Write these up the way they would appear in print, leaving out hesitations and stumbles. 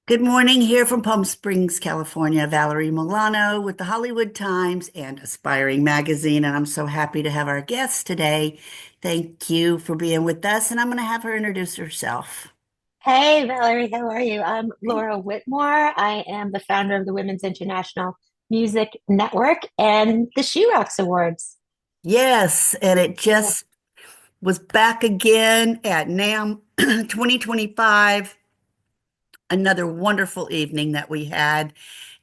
Good morning here from Palm Springs, California. Valerie Milano with the Hollywood Times and Aspiring Magazine. And I'm so happy to have our guest today. Thank you for being with us. And I'm going to have her introduce herself. Hey Valerie, how are you? I'm Laura Whitmore. I am the founder of the Women's International Music Network and the She Rocks Awards. Yes, and it Yeah. just was back again at NAMM 2025. Another wonderful evening that we had.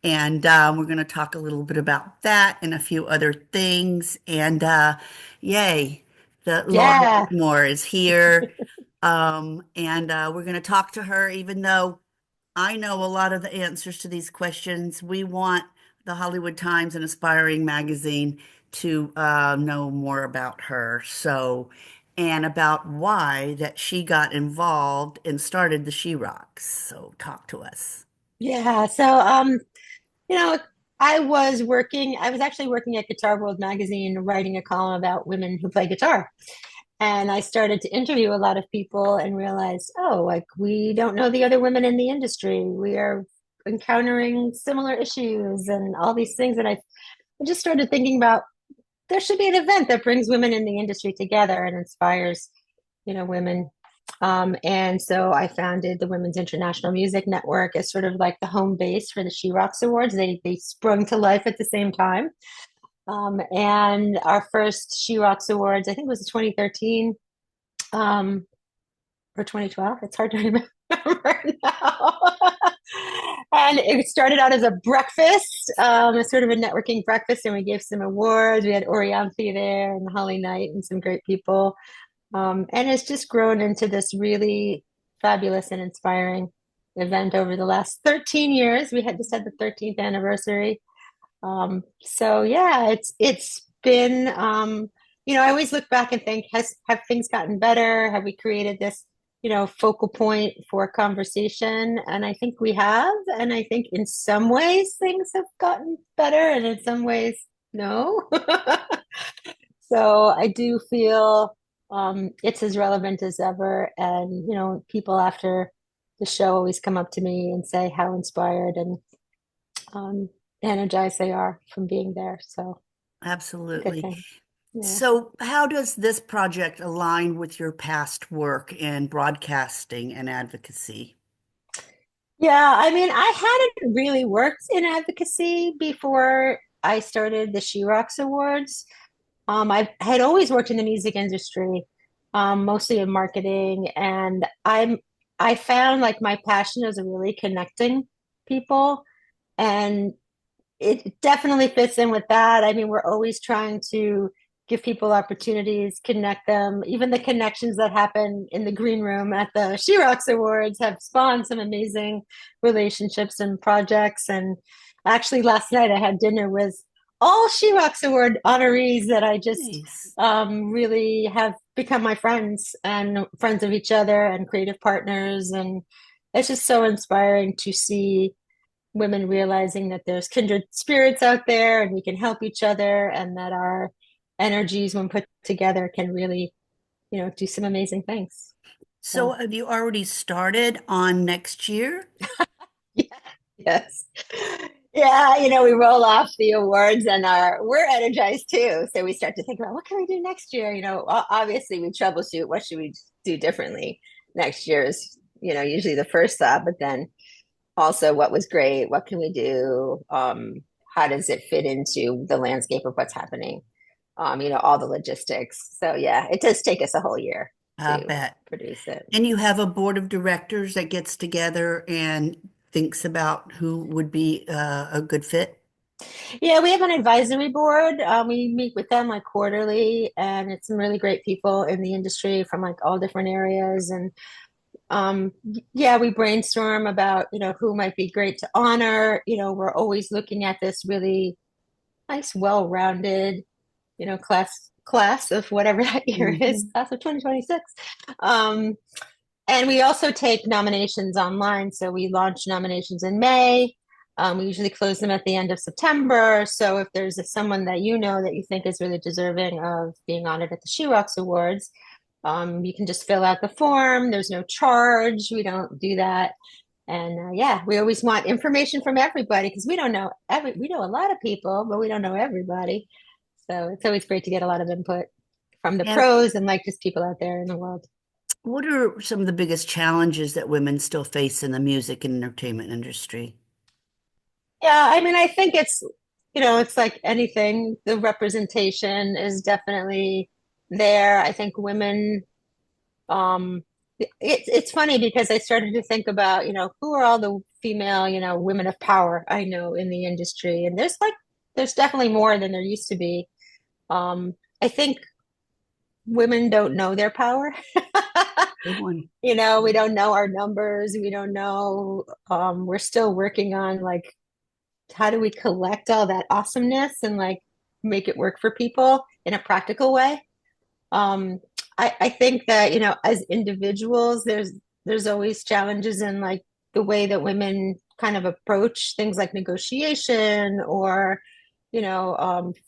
And we're going to talk a little bit about that and a few other things. And yay, the Laura Yeah. Whitmore is here. And we're going to talk to her, even though I know a lot of the answers to these questions. We want the Hollywood Times and Aspiring Magazine to know more about her. So, and about why that she got involved and started the She Rocks. So, talk to us. Yeah. You know, I was actually working at Guitar World magazine writing a column about women who play guitar. And I started to interview a lot of people and realized, oh, like we don't know the other women in the industry. We are encountering similar issues and all these things. I just started thinking about there should be an event that brings women in the industry together and inspires, women. And so I founded the Women's International Music Network as sort of like the home base for the She Rocks Awards. They sprung to life at the same time. And our first She Rocks Awards, I think it was 2013 or 2012. It's hard to remember now. And it started out as a breakfast, a sort of a networking breakfast, and we gave some awards. We had Orianthi there and Holly Knight and some great people. And it's just grown into this really fabulous and inspiring event over the last 13 years. We had just had the 13th anniversary. So yeah, it's been I always look back and think, have things gotten better? Have we created this, focal point for conversation? And I think we have. And I think in some ways things have gotten better, and in some ways, no. So I do feel it's as relevant as ever. And, people after the show always come up to me and say how inspired and um, energized they are from being there. So it's a good Absolutely. thing. Yeah. So, how does this project align with your past work in broadcasting and advocacy? Yeah. I mean, I hadn't really worked in advocacy before I started the She Rocks Awards. I had always worked in the music industry, mostly in marketing, and I found like my passion is really connecting people, and it definitely fits in with that. I mean, we're always trying to give people opportunities, connect them. Even the connections that happen in the green room at the She Rocks Awards have spawned some amazing relationships and projects. And actually, last night I had dinner with all She Rocks Award honorees that I just Nice. really have become my friends and friends of each other and creative partners. And it's just so inspiring to see women realizing that there's kindred spirits out there and we can help each other, and that our energies when put together can really, do some amazing things. So, So have you already started on next year? yeah, yes. Yeah, we roll off the awards and we're energized too. So we start to think about what can we do next year? Obviously we troubleshoot what should we do differently next year is, usually the first thought, but then also what was great, what can we do, how does it fit into the landscape of what's happening, all the logistics. So yeah, it does take us a whole year I to bet. produce it. And you have a board of directors that gets together and thinks about who would be a good fit. Yeah, we have an advisory board. We meet with them like quarterly, and it's some really great people in the industry from like all different areas. And yeah, we brainstorm about, who might be great to honor. We're always looking at this really nice, well-rounded, class of whatever that year is, Mhm. class of 2026. Um, and we also take nominations online. So we launch nominations in May. We usually close them at the end of September. So if there's someone that that you think is really deserving of being honored at the She Rocks Awards, you can just fill out the form. There's no charge. We don't do that. And yeah, we always want information from everybody because we know a lot of people, but we don't know everybody. So it's always great to get a lot of input from the And pros and like just people out there in the world. what are some of the biggest challenges that women still face in the music and entertainment industry? Yeah, I mean, I think it's like anything, the representation is definitely there. I think women, um, it's funny because I started to think about, who are all the female, women of power I know in the industry, and there's definitely more than there used to be. I think women don't know their power. Good one. We don't know our numbers. We don't know. We're still working on like how do we collect all that awesomeness and like make it work for people in a practical way. Um, I think that, as individuals, there's always challenges in like the way that women kind of approach things like negotiation or,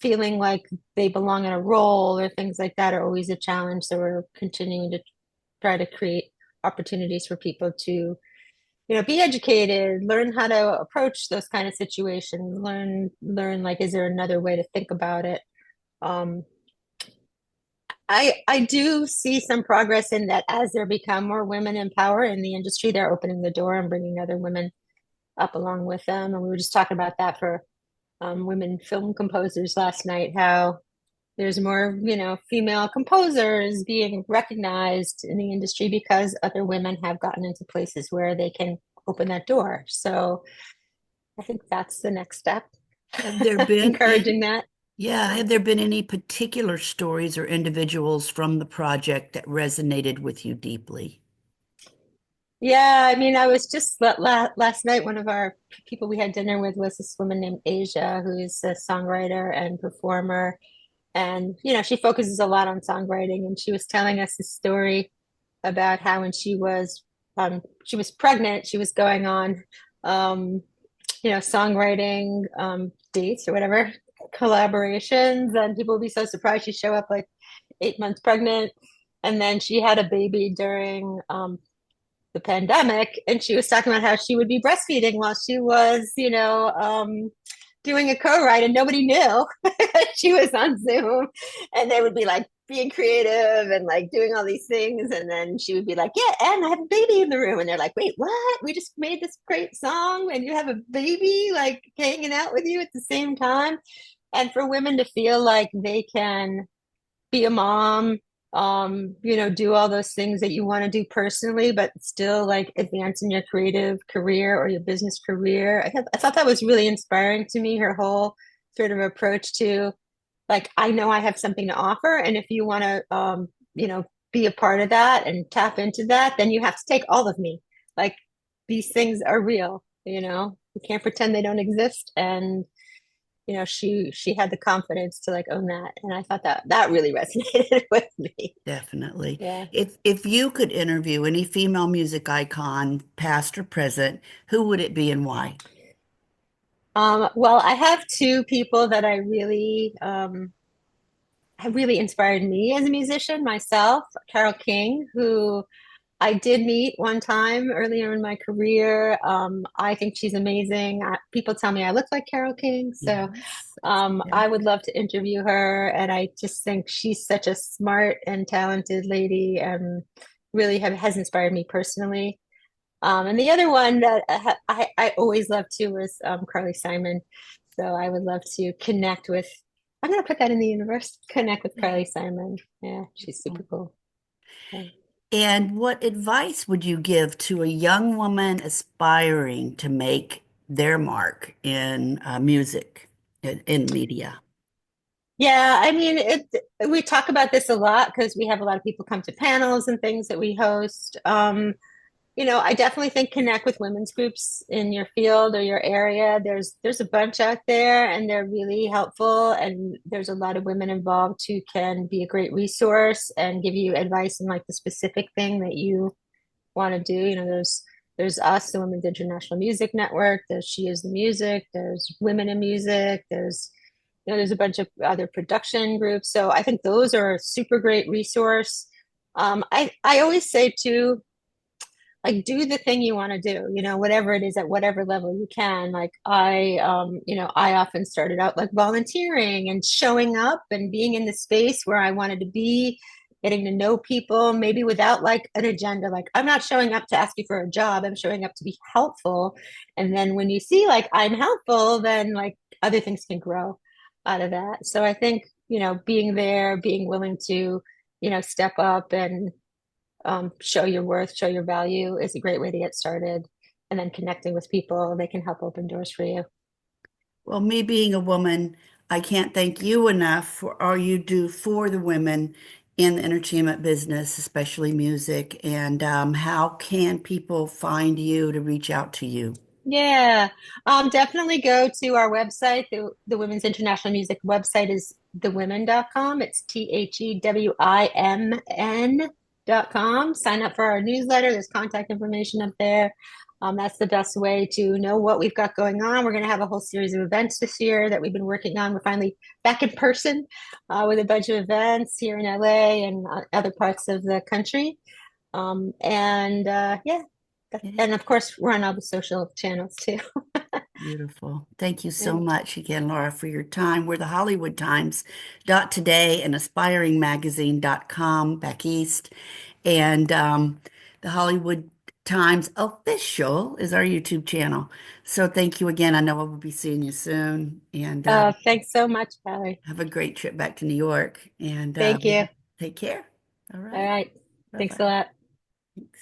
feeling like they belong in a role or things like that are always a challenge. So we're continuing to try to create opportunities for people to, be educated, learn how to approach those kind of situations, learn like, is there another way to think about it? Um, I do see some progress in that as there become more women in power in the industry, they're opening the door and bringing other women up along with them. And we were just talking about that for women film composers last night, how there's more, female composers being recognized in the industry because other women have gotten into places where they can open that door. So I think that's the next step, Have there been encouraging that. Yeah, Yeah. have there been any particular stories or individuals from the project that resonated with you deeply? Yeah, I mean, I was just last night, one of our people we had dinner with was this woman named Asia, who's a songwriter and performer. And, she focuses a lot on songwriting. And she was telling us a story about how when she was pregnant, she was going on, um, songwriting dates or whatever, collaborations. And people would be so surprised she'd show up like 8 months pregnant. And then she had a baby during the pandemic, and she was talking about how she would be breastfeeding while she was, doing a co-write, and nobody knew she was on Zoom, and they would be like being creative and like doing all these things, and then she would be like, "Yeah, and I have a baby in the room," and they're like, "Wait, what? We just made this great song, and you have a baby like hanging out with you at the same time." And for women to feel like they can be a mom, do all those things that you want to do personally, but still like advance in your creative career or your business career. I thought that was really inspiring to me, her whole sort of approach to like, I know I have something to offer. And if you want to, be a part of that and tap into that, then you have to take all of me. Like these things are real, you can't pretend they don't exist. And she had the confidence to like own that, and I thought that really resonated with me. Definitely. Yeah. If you could interview any female music icon, past or present, who would it be and why? Well, I have two people that I really have really inspired me as a musician myself. Carole King, who I did meet one time earlier in my career. I think she's amazing. People tell me I look like Carole King, so Yes. Yeah. I would love to interview her. And I just think she's such a smart and talented lady, and really has inspired me personally. And the other one that I always loved too was Carly Simon. So I would love to connect with. I'm gonna put that in the universe. Connect with Yeah. Carly Simon. Yeah, she's super cool. Yeah. And what advice would you give to a young woman aspiring to make their mark in music, in media? Yeah, I mean, we talk about this a lot because we have a lot of people come to panels and things that we host. I definitely think connect with women's groups in your field or your area. There's a bunch out there and they're really helpful, and there's a lot of women involved who can be a great resource and give you advice on like the specific thing that you want to do. There's us, the Women's International Music Network, there's She Is the Music, there's Women in Music, there's a bunch of other production groups. So I think those are a super great resource. I always say too, like do the thing you want to do, whatever it is at whatever level you can. Like I often started out like volunteering and showing up and being in the space where I wanted to be, getting to know people, maybe without like an agenda. Like I'm not showing up to ask you for a job, I'm showing up to be helpful. And then when you see like I'm helpful, then like other things can grow out of that. So I think, being there, being willing to, step up and show your worth, show your value is a great way to get started. And then connecting with people, they can help open doors for you. Well, me being a woman, I can't thank you enough for all you do for the women in the entertainment business, especially music. And how can people find you to reach out to you? Yeah, definitely go to our website. The Women's International Music website is thewomen.com. It's THEWIMN.com. Sign up for our newsletter. There's contact information up there. That's the best way to know what we've got going on. We're going to have a whole series of events this year that we've been working on. We're finally back in person with a bunch of events here in LA and other parts of the country. Yeah, Yeah, and of course, we're on all the social channels too. beautiful. Thank you so Yeah. much again, Laura, for your time. We're the Hollywood Times dot today and aspiringmagazine.com back east. And the Hollywood Times official is our YouTube channel. So thank you again. I know I will be seeing you soon. And Thanks so much, Valerie. have a great trip back to New York. And Thank you. take care. All All right. right. Thanks a Bye-bye. lot. Thanks.